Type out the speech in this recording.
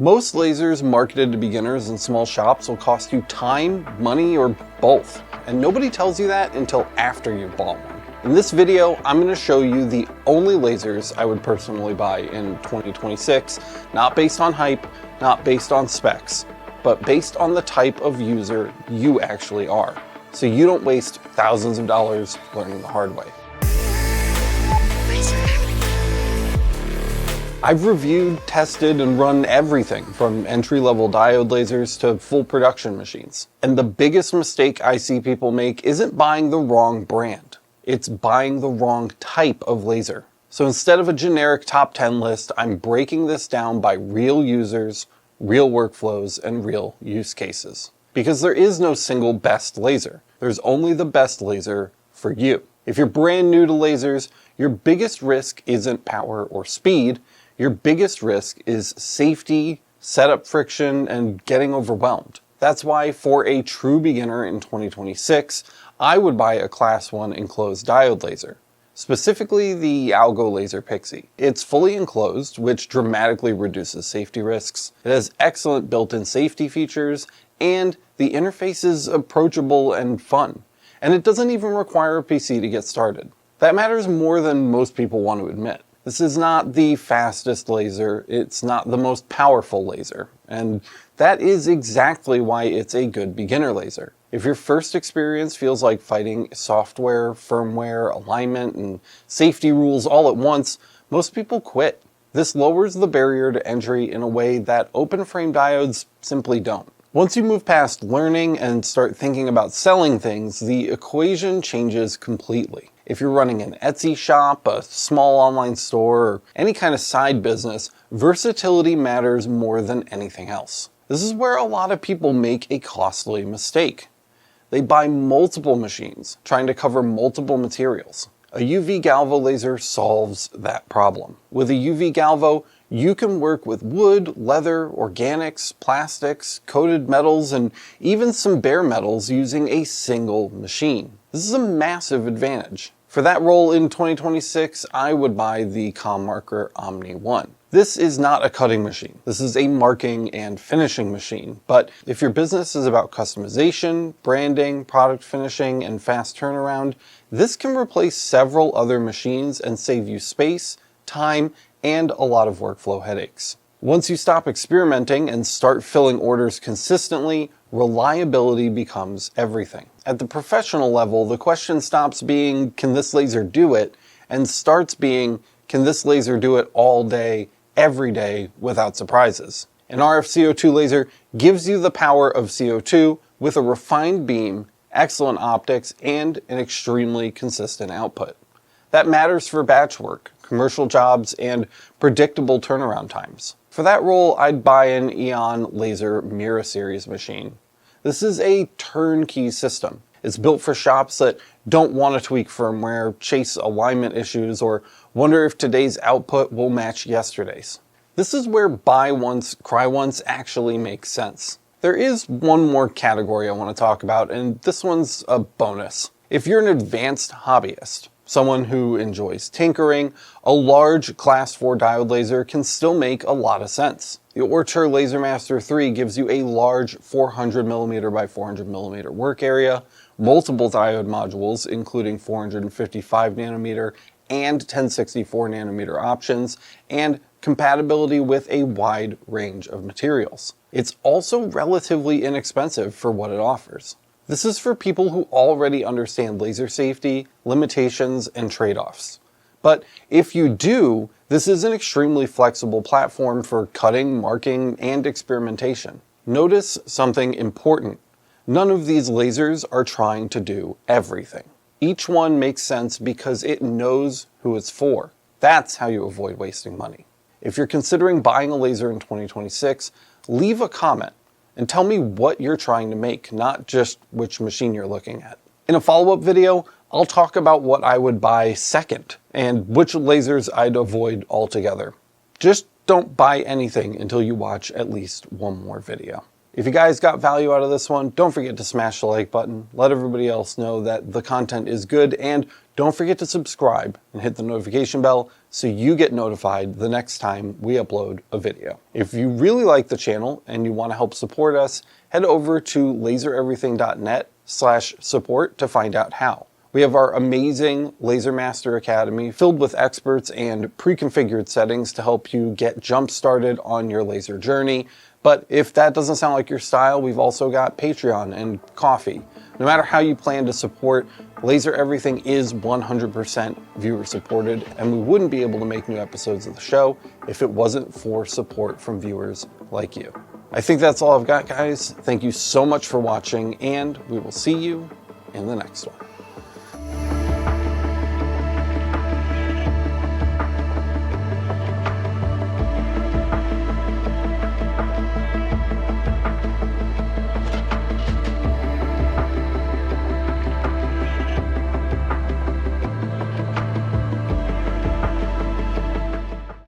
Most lasers marketed to beginners in small shops will cost you time, money, or both. And nobody tells you that until after you've bought one. In this video, I'm going to show you the only lasers I would personally buy in 2026, not based on hype, not based on specs, but based on the type of user you actually are, so you don't waste thousands of dollars learning the hard way. I've reviewed, tested, and run everything from entry-level diode lasers to full production machines. And the biggest mistake I see people make isn't buying the wrong brand. It's buying the wrong type of laser. So instead of a generic top 10 list, I'm breaking this down by real users, real workflows, and real use cases. Because there is no single best laser. There's only the best laser for you. If you're brand new to lasers, your biggest risk isn't power or speed. Your biggest risk is safety, setup friction, and getting overwhelmed. That's why for a true beginner in 2026, I would buy a Class 1 enclosed diode laser, specifically the Algo Laser Pixie. It's fully enclosed, which dramatically reduces safety risks. It has excellent built-in safety features, and the interface is approachable and fun. And it doesn't even require a PC to get started. That matters more than most people want to admit. This is not the fastest laser, it's not the most powerful laser, and that is exactly why it's a good beginner laser. If your first experience feels like fighting software, firmware, alignment, and safety rules all at once, most people quit. This lowers the barrier to entry in a way that open frame diodes simply don't. Once you move past learning and start thinking about selling things, the equation changes completely. If you're running an Etsy shop, a small online store, or any kind of side business, versatility matters more than anything else. This is where a lot of people make a costly mistake. They buy multiple machines, trying to cover multiple materials. A UV galvo laser solves that problem. With a UV galvo, you can work with wood, leather, organics, plastics, coated metals, and even some bare metals using a single machine. This is a massive advantage. For that role in 2026, I would buy the CommMarker Omni 1. This is not a cutting machine. This is a marking and finishing machine. But if your business is about customization, branding, product finishing, and fast turnaround, this can replace several other machines and save you space, time, and a lot of workflow headaches. Once you stop experimenting and start filling orders consistently, reliability becomes everything. At the professional level, the question stops being, can this laser do it? And starts being, can this laser do it all day, every day, without surprises? An RF CO2 laser gives you the power of CO2 with a refined beam, excellent optics, and an extremely consistent output. That matters for batch work, commercial jobs, and predictable turnaround times. For that role, I'd buy an Eon Laser Mira Series machine. This is a turnkey system. It's built for shops that don't want to tweak firmware, chase alignment issues, or wonder if today's output will match yesterday's. This is where buy once, cry once actually makes sense. There is one more category I want to talk about, and this one's a bonus. If you're an advanced hobbyist, someone who enjoys tinkering, a large Class 4 diode laser can still make a lot of sense. The Ortur LaserMaster 3 gives you a large 400mm by 400mm work area, multiple diode modules including 455nm and 1064nm options, and compatibility with a wide range of materials. It's also relatively inexpensive for what it offers. This is for people who already understand laser safety, limitations, and trade-offs. But if you do, this is an extremely flexible platform for cutting, marking, and experimentation. Notice something important. None of these lasers are trying to do everything. Each one makes sense because it knows who it's for. That's how you avoid wasting money. If you're considering buying a laser in 2026, leave a comment and tell me what you're trying to make, not just which machine you're looking at. In a follow-up video, I'll talk about what I would buy second and which lasers I'd avoid altogether. Just don't buy anything until you watch at least one more video. If you guys got value out of this one, don't forget to smash the like button, let everybody else know that the content is good, and Don't forget to subscribe and hit the notification bell so you get notified the next time we upload a video. If you really like the channel and you want to help support us, head over to lasereverything.net/support to find out how. We have our amazing Laser Master Academy filled with experts and pre-configured settings to help you get jump started on your laser journey. But if that doesn't sound like your style, we've also got Patreon and Coffee. No matter how you plan to support, Laser Everything is 100% viewer supported, and we wouldn't be able to make new episodes of the show if it wasn't for support from viewers like you. I think that's all I've got, guys. Thank you so much for watching, and we will see you in the next one.